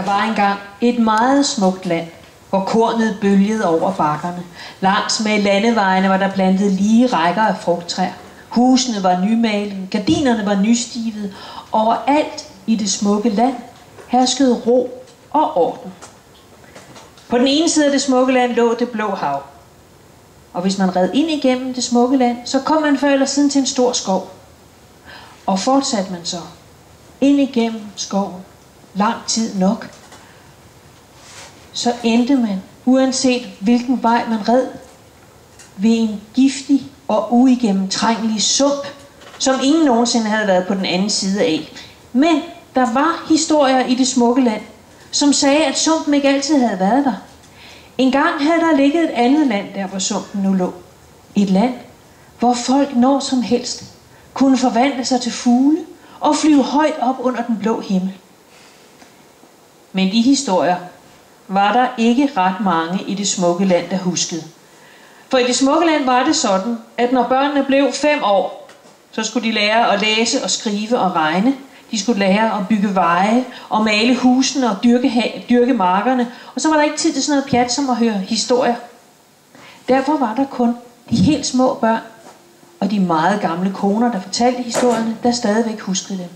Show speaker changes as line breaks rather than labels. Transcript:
Der var engang et meget smukt land, hvor kornet bølgede over bakkerne. Langs med landevejene var der plantet lige rækker af frugttræer. Husene var nymalede, gardinerne var nystivede. Overalt i det smukke land herskede ro og orden. På den ene side af det smukke land lå det blå hav. Og hvis man red ind igennem det smukke land, så kom man før eller siden til en stor skov. Og fortsatte man så ind igennem skoven lang tid nok, så endte man, uanset hvilken vej man red, ved en giftig og uigennemtrængelig sump, som ingen nogensinde havde været på den anden side af. Men der var historier i det smukke land, som sagde, at sumpen ikke altid havde været der. En gang havde der ligget et andet land, der hvor sumpen nu lå. Et land, hvor folk når som helst kunne forvandle sig til fugle og flyve højt op under den blå himmel. Men de historier var der ikke ret mange i det smukke land, der huskede. For i det smukke land var det sådan, at når børnene blev 5 år, så skulle de lære at læse og skrive og regne. De skulle lære at bygge veje og male husene og dyrke markerne. Og så var der ikke tid til sådan noget pjat som at høre historier. Derfor var der kun de helt små børn og de meget gamle koner, der fortalte historierne, der stadigvæk huskede dem.